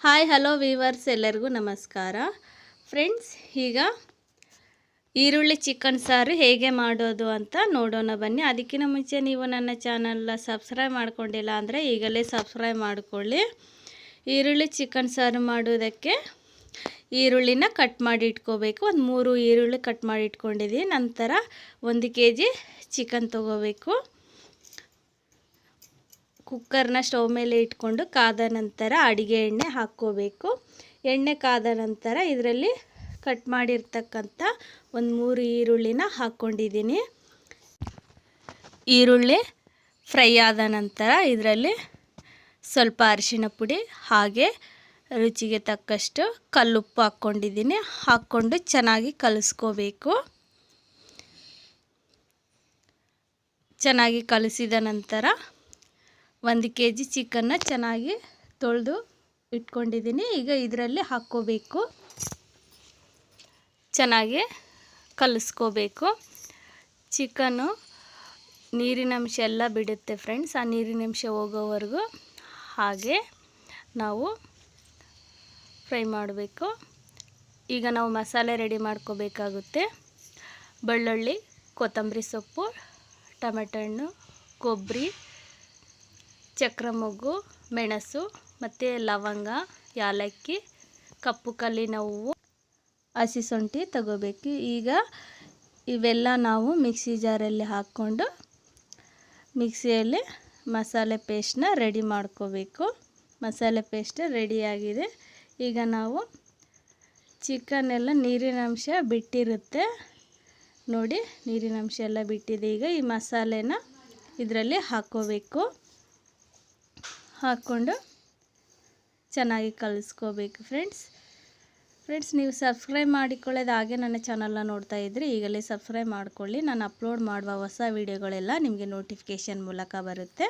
Hi hello viewers, ಎಲ್ಲರಿಗೂ ನಮಸ್ಕಾರ friends. ಈಗ ಈರುಳ್ಳಿ ಚಿಕನ್ ಸಾರು ಹೇಗೆ ಮಾಡೋದು ಅಂತ ನೋಡೋಣ ಬನ್ನಿ. ಅದಕ್ಕಿಂತ ಮುಂಚೆ ನೀವು ನನ್ನ ಚಾನಲ್ನ ಸಬ್ಸ್ಕ್ರೈಬ್ ಮಾಡ್ಕೊಂಡಿಲ್ಲ ಅಂದರೆ ಈಗಲೇ ಸಬ್ಸ್ಕ್ರೈಬ್ ಮಾಡಿಕೊಳ್ಳಿ. ಈರುಳ್ಳಿ ಚಿಕನ್ ಸಾರು ಮಾಡೋದಕ್ಕೆ ಈರುಳ್ಳಿನ ಕಟ್ ಮಾಡಿ ಇಟ್ಕೋಬೇಕು. ಒಂದು 3 ಈರುಳ್ಳಿ ಕಟ್ ಮಾಡಿ ಇಟ್ಕೊಂಡಿದ್ದೀನಿ. ನಂತರ 1 kg ಚಿಕನ್ ತೊಗೋಬೇಕು. ಕುಕ್ಕರ್ನ ಸ್ಟವ್ ಮೇಲೆ ಇಟ್ಕೊಂಡು ಕಾದ ನಂತರ ಅಡಿಗೆ ಎಣ್ಣೆ ಹಾಕ್ಕೋಬೇಕು. ಎಣ್ಣೆ ಕಾದ ನಂತರ ಇದರಲ್ಲಿ ಕಟ್ ಮಾಡಿರ್ತಕ್ಕಂಥ ಒಂದು 3 ಈರುಳ್ಳಿನ ಹಾಕ್ಕೊಂಡಿದ್ದೀನಿ. ಈರುಳ್ಳಿ ಫ್ರೈ ಆದ ನಂತರ ಇದರಲ್ಲಿ ಸ್ವಲ್ಪ ಅರಿಶಿಣ ಪುಡಿ ಹಾಗೆ ರುಚಿಗೆ ತಕ್ಕಷ್ಟು ಕಲ್ಲುಪ್ಪು ಹಾಕ್ಕೊಂಡಿದ್ದೀನಿ. ಹಾಕ್ಕೊಂಡು ಚೆನ್ನಾಗಿ ಕಲಿಸ್ಕೋಬೇಕು. ಚೆನ್ನಾಗಿ ಕಲಿಸಿದ ನಂತರ 1 kg ಚಿಕನ್ನ ಚೆನ್ನಾಗಿ ತೊಳೆದು ಇಟ್ಕೊಂಡಿದ್ದೀನಿ. ಈಗ ಇದರಲ್ಲಿ ಹಾಕ್ಕೋಬೇಕು. ಚೆನ್ನಾಗಿ ಕಲಿಸ್ಕೋಬೇಕು. ಚಿಕನ್ನು ನೀರಿನಂಶ ಎಲ್ಲ ಬಿಡುತ್ತೆ ಫ್ರೆಂಡ್ಸ್. ಆ ನೀರಿನಂಶ ಹೋಗೋವರೆಗೂ ಹಾಗೆ ನಾವು ಫ್ರೈ ಮಾಡಬೇಕು. ಈಗ ನಾವು ಮಸಾಲೆ ರೆಡಿ ಮಾಡ್ಕೋಬೇಕಾಗುತ್ತೆ. ಬೆಳ್ಳುಳ್ಳಿ, ಕೊತ್ತಂಬರಿ ಸೊಪ್ಪು, ಟೊಮೆಟೊ ಹಣ್ಣು, ಕೊಬ್ಬರಿ, ಚಕ್ರ ಮೊಗ್ಗು, ಮೆಣಸು ಮತ್ತು ಲವಂಗ, ಯಾಲಕ್ಕಿ, ಕಪ್ಪು ಕಲ್ಲಿನ ಹೂವು, ಹಸಿ ಶುಂಠಿ ತಗೋಬೇಕು. ಈಗ ಇವೆಲ್ಲ ನಾವು ಮಿಕ್ಸಿ ಜಾರಲ್ಲಿ ಹಾಕ್ಕೊಂಡು ಮಿಕ್ಸಿಯಲ್ಲಿ ಮಸಾಲೆ ಪೇಸ್ಟ್ನ ರೆಡಿ ಮಾಡ್ಕೋಬೇಕು. ಮಸಾಲೆ ಪೇಸ್ಟ್ ರೆಡಿಯಾಗಿದೆ. ಈಗ ನಾವು ಚಿಕನ್ ನೀರಿನಂಶ ಬಿಟ್ಟಿರುತ್ತೆ ನೋಡಿ, ನೀರಿನಂಶ ಎಲ್ಲ ಬಿಟ್ಟಿದೆ. ಈಗ ಈ ಮಸಾಲೆನ ಇದರಲ್ಲಿ ಹಾಕ್ಕೋಬೇಕು. ಹಾಕ್ಕೊಂಡು ಚೆನ್ನಾಗಿ ಕಲಿಸ್ಕೋಬೇಕು ಫ್ರೆಂಡ್ಸ್. ನೀವು ಸಬ್ಸ್ಕ್ರೈಬ್ ಮಾಡಿಕೊಳ್ಳೋದು ಹಾಗೆ ನನ್ನ ಚಾನಲ್ನ ನೋಡ್ತಾ ಇದ್ದರೆ ಈಗಲೇ ಸಬ್ಸ್ಕ್ರೈಬ್ ಮಾಡಿಕೊಳ್ಳಿ. ನಾನು ಅಪ್ಲೋಡ್ ಮಾಡುವ ಹೊಸ ವಿಡಿಯೋಗಳೆಲ್ಲ ನಿಮಗೆ ನೋಟಿಫಿಕೇಷನ್ ಮೂಲಕ ಬರುತ್ತೆ.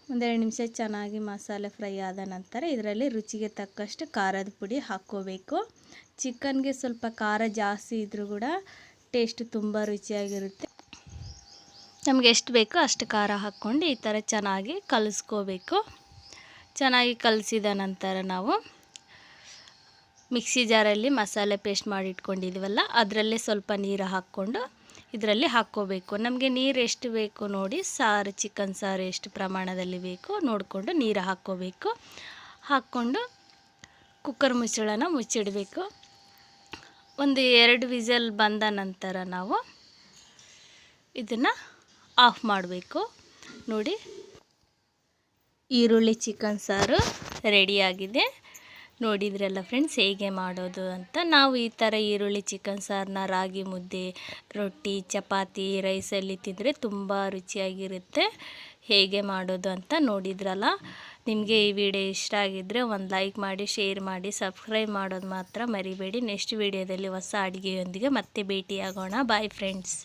1-2 ನಿಮಿಷ ಚೆನ್ನಾಗಿ ಮಸಾಲೆ ಫ್ರೈ ಆದ ನಂತರ ಇದರಲ್ಲಿ ರುಚಿಗೆ ತಕ್ಕಷ್ಟು ಖಾರದ ಪುಡಿ ಹಾಕ್ಕೋಬೇಕು. ಚಿಕನ್ಗೆ ಸ್ವಲ್ಪ ಖಾರ ಜಾಸ್ತಿ ಇದ್ದರೂ ಕೂಡ ಟೇಸ್ಟ್ ತುಂಬ ರುಚಿಯಾಗಿರುತ್ತೆ. ನಮಗೆ ಎಷ್ಟು ಬೇಕೋ ಅಷ್ಟು ಖಾರ ಹಾಕ್ಕೊಂಡು ಈ ಥರ ಚೆನ್ನಾಗಿ ಕಲಿಸ್ಕೋಬೇಕು. ಚೆನ್ನಾಗಿ ಕಲಿಸಿದ ನಂತರ ನಾವು ಮಿಕ್ಸಿ ಜಾರಲ್ಲಿ ಮಸಾಲೆ ಪೇಸ್ಟ್ ಮಾಡಿ ಇಟ್ಕೊಂಡಿದ್ದೀವಲ್ಲ, ಅದರಲ್ಲೇ ಸ್ವಲ್ಪ ನೀರು ಹಾಕ್ಕೊಂಡು ಇದರಲ್ಲಿ ಹಾಕ್ಕೋಬೇಕು. ನಮಗೆ ನೀರು ಎಷ್ಟು ಬೇಕು ನೋಡಿ, ಸಾರು ಚಿಕನ್ ಸಾರು ಎಷ್ಟು ಪ್ರಮಾಣದಲ್ಲಿ ಬೇಕು ನೋಡಿಕೊಂಡು ನೀರು ಹಾಕ್ಕೋಬೇಕು. ಹಾಕ್ಕೊಂಡು ಕುಕ್ಕರ್ ಮುಚ್ಚಳನ ಮುಚ್ಚಿಡಬೇಕು. ಒಂದು 2 ವಿಸಲ್ ಬಂದ ನಂತರ ನಾವು ಇದನ್ನು ಆಫ್ ಮಾಡಬೇಕು. ನೋಡಿ, ಈರುಳ್ಳಿ ಚಿಕನ್ ಸಾರು ರೆಡಿಯಾಗಿದೆ. ನೋಡಿದ್ರಲ್ಲ ಫ್ರೆಂಡ್ಸ್ ಹೇಗೆ ಮಾಡೋದು ಅಂತ. ನಾವು ಈ ಥರ ಈರುಳ್ಳಿ ಚಿಕನ್ ಸಾರನ್ನ ರಾಗಿ ಮುದ್ದೆ, ರೊಟ್ಟಿ, ಚಪಾತಿ, ರೈಸಲ್ಲಿ ತಿಂದರೆ ತುಂಬ ರುಚಿಯಾಗಿರುತ್ತೆ. ಹೇಗೆ ಮಾಡೋದು ಅಂತ ನೋಡಿದ್ರಲ್ಲ. ನಿಮಗೆ ಈ ವಿಡಿಯೋ ಇಷ್ಟ ಆಗಿದ್ದರೆ ಒಂದು ಲೈಕ್ ಮಾಡಿ, ಶೇರ್ ಮಾಡಿ, ಸಬ್ಸ್ಕ್ರೈಬ್ ಮಾಡೋದು ಮಾತ್ರ ಮರಿಬೇಡಿ. ನೆಕ್ಸ್ಟ್ ವಿಡಿಯೋದಲ್ಲಿ ಹೊಸ ಅಡುಗೆಯೊಂದಿಗೆ ಮತ್ತೆ ಭೇಟಿಯಾಗೋಣ. Bye friends.